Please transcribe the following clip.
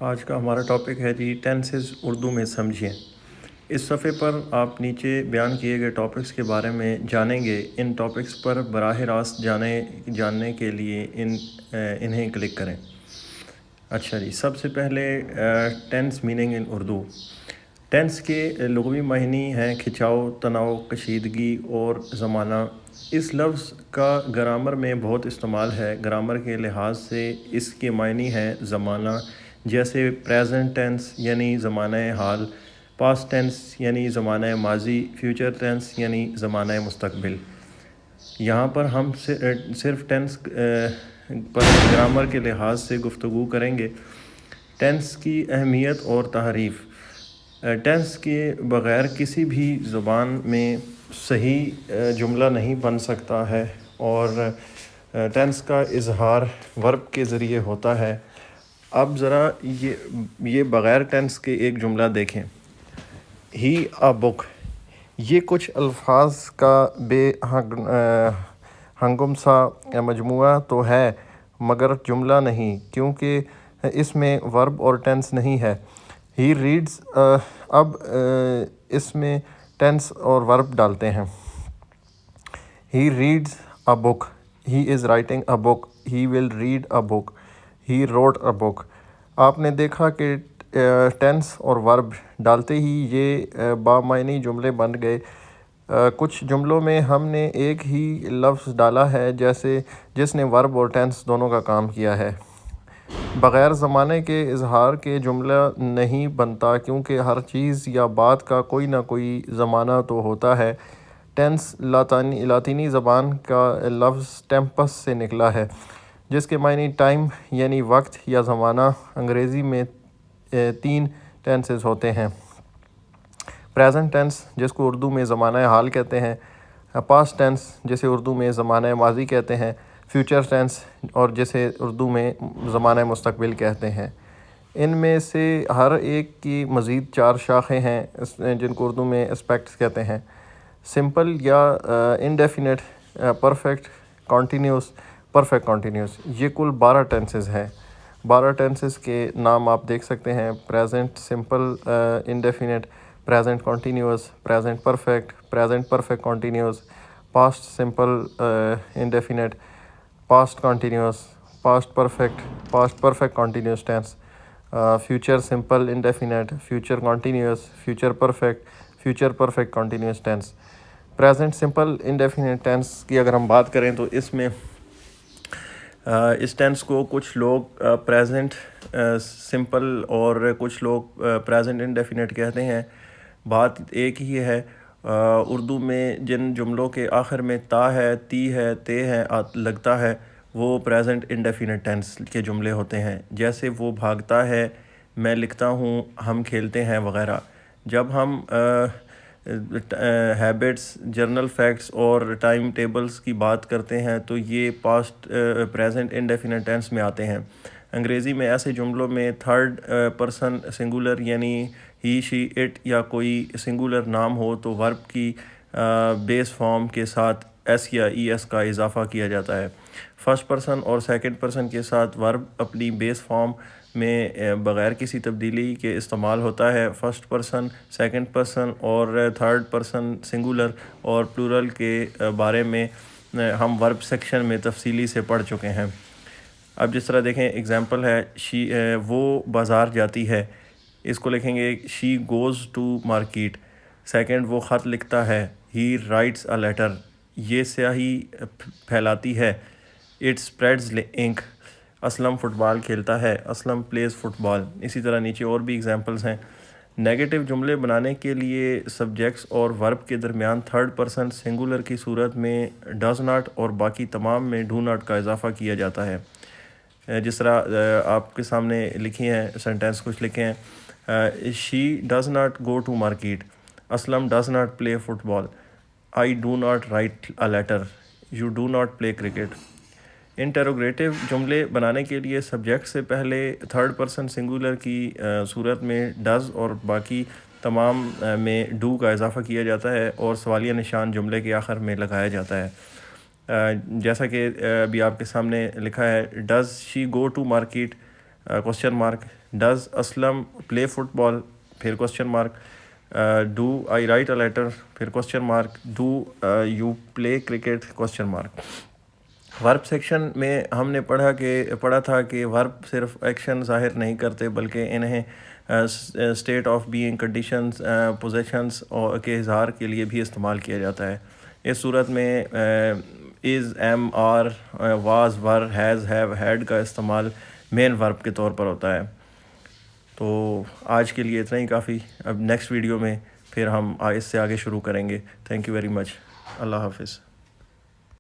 آج کا ہمارا ٹاپک ہے جی ٹینسز اردو میں سمجھیں۔ اس صفحے پر آپ نیچے بیان کیے گئے ٹاپکس کے بارے میں جانیں گے۔ ان ٹاپکس پر براہ راست جاننے کے لیے انہیں کلک کریں۔ اچھا جی، سب سے پہلے tense meaning in Urdu. Tense کے لغوی معنی ہیں کھنچاؤ، تناؤ، کشیدگی اور زمانہ۔ اس لفظ کا گرامر میں بہت استعمال ہے۔ گرامر کے لحاظ سے اس کے معنی ہیں زمانہ، جیسے پریزنٹ ٹینس یعنی زمانہ حال، پاسٹ ٹینس یعنی زمانہ ماضی، فیوچر ٹینس یعنی زمانہ مستقبل۔ یہاں پر ہم صرف ٹینس پر گرامر کے لحاظ سے گفتگو کریں گے۔ ٹینس کی اہمیت اور تعریف۔ ٹینس کے بغیر کسی بھی زبان میں صحیح جملہ نہیں بن سکتا ہے، اور ٹینس کا اظہار ورب کے ذریعے ہوتا ہے۔ اب ذرا یہ بغیر ٹینس کے ایک جملہ دیکھیں۔ ہی اے بک۔ یہ کچھ الفاظ کا بے ہنگم سا مجموعہ تو ہے، مگر جملہ نہیں، کیونکہ اس میں ورب اور ٹینس نہیں ہے۔ He reads. اب اس میں ٹینس اور ورب ڈالتے ہیں۔ He reads a book. He is writing a book. He will read a book. He wrote a book. آپ نے دیکھا کہ ٹینس اور ورب ڈالتے ہی یہ بامعنی جملے بن گئے۔ کچھ جملوں میں ہم نے ایک ہی لفظ ڈالا ہے جس نے ورب اور ٹینس دونوں کا کام کیا ہے۔ بغیر زمانے کے اظہار کے جملہ نہیں بنتا، کیونکہ ہر چیز یا بات کا کوئی نہ کوئی زمانہ تو ہوتا ہے۔ ٹینس لاطینی زبان کا لفظ ٹیمپس سے نکلا ہے، جس کے معنی ٹائم یعنی وقت یا زمانہ۔ انگریزی میں 3 ٹینسز ہوتے ہیں: پریزنٹ ٹینس، جس کو اردو میں زمانہ حال کہتے ہیں، پاسٹ ٹینس، جسے اردو میں زمانہ ماضی کہتے ہیں، فیوچر ٹینس، اور جسے اردو میں زمانہ مستقبل کہتے ہیں۔ ان میں سے ہر ایک کی مزید 4 شاخیں ہیں، جن کو اردو میں اسپیکٹس کہتے ہیں: سمپل یا indefinite, perfect, continuous, perfect continuous. یہ کل 12 ٹینسز ہیں۔ 12 ٹینسز کے نام آپ دیکھ سکتے ہیں: present simple indefinite, present continuous, present perfect, present perfect continuous, past simple indefinite, past continuous, past perfect, past perfect continuous tense, future simple indefinite, future continuous, future perfect, future perfect continuous tense. Present simple indefinite tense کی اگر ہم بات کریں تو اس tennis کو کچھ لوگ present simple اور کچھ لوگ پریزنٹ انڈیفینٹ کہتے ہیں۔ بات ایک ہی ہے۔ اردو میں جن جملوں کے آخر میں تا ہے، تی ہے، تے ہے لگتا ہے، وہ پریزنٹ انڈیفینٹ ٹینس کے جملے ہوتے ہیں، جیسے وہ بھاگتا ہے، میں لکھتا ہوں، ہم کھیلتے ہیں وغیرہ۔ جب ہم ہیبٹس، جرنل فیکٹس اور ٹائم ٹیبلز کی بات کرتے ہیں تو یہ پاسٹ پریزنٹ انڈیفینٹ ٹینس میں آتے ہیں۔ انگریزی میں ایسے جملوں میں تھرڈ پرسن سنگولر یعنی ہی، شی، اٹ یا کوئی سنگولر نام ہو تو ورب کی بیس فارم کے ساتھ ایس یا ای ایس کا اضافہ کیا جاتا ہے۔ فرسٹ پرسن اور سیکنڈ پرسن کے ساتھ ورب اپنی بیس فارم میں بغیر کسی تبدیلی کے استعمال ہوتا ہے۔ فرسٹ پرسن، سیکنڈ پرسن اور تھرڈ پرسن سنگولر اور پلورل کے بارے میں ہم ورب سیکشن میں تفصیلی سے پڑھ چکے ہیں۔ اب جس طرح دیکھیں ایگزامپل ہے، وہ بازار جاتی ہے، اس کو لکھیں گے she goes to market. Second, وہ خط لکھتا ہے، ہی رائٹس اے لیٹر۔ یہ سیاہی پھیلاتی ہے، it spreads ink. Aslam football کھیلتا ہے، اسلم پلیز فٹ بال۔ اسی طرح نیچے اور بھی ایگزامپلز ہیں۔ نیگیٹو جملے بنانے کے لیے سبجیکٹس اور ورب کے درمیان تھرڈ پرسن سنگولر کی صورت میں ڈز ناٹ اور باقی تمام میں ڈو ناٹ کا اضافہ کیا جاتا ہے۔ جس طرح آپ کے سامنے لکھی ہیں سینٹینس کچھ لکھے ہیں: she does not go to market, Aslam does not play football, I do not write a letter, you do not play cricket. Interrogative جملے بنانے کے لیے سبجیکٹ سے پہلے تھرڈ پرسن سنگولر کی صورت میں ڈز اور باقی تمام میں ڈو کا اضافہ کیا جاتا ہے اور سوالیہ نشان جملے کے آخر میں لگایا جاتا ہے۔ جیسا کہ ابھی آپ کے سامنے لکھا ہے، does she go to market, question mark. Does Aslam play football? پھر question mark. Do I write a letter? پھر question mark. Do you play cricket? Question mark. Verb section میں ہم نے پڑھا تھا کہ ورب صرف ایکشن ظاہر نہیں کرتے بلکہ انہیں state of being, conditions, positions کے اظہار کے لیے بھی استعمال کیا جاتا ہے. اس صورت میں is, am, are, was, were, has, have, had کا استعمال مین ورب کے طور پر ہوتا ہے. تو آج کے لیے اتنا ہی کافی. اب نیکسٹ ویڈیو میں پھر ہم اس سے آگے شروع کریں گے. Thank you very much. اللہ حافظ.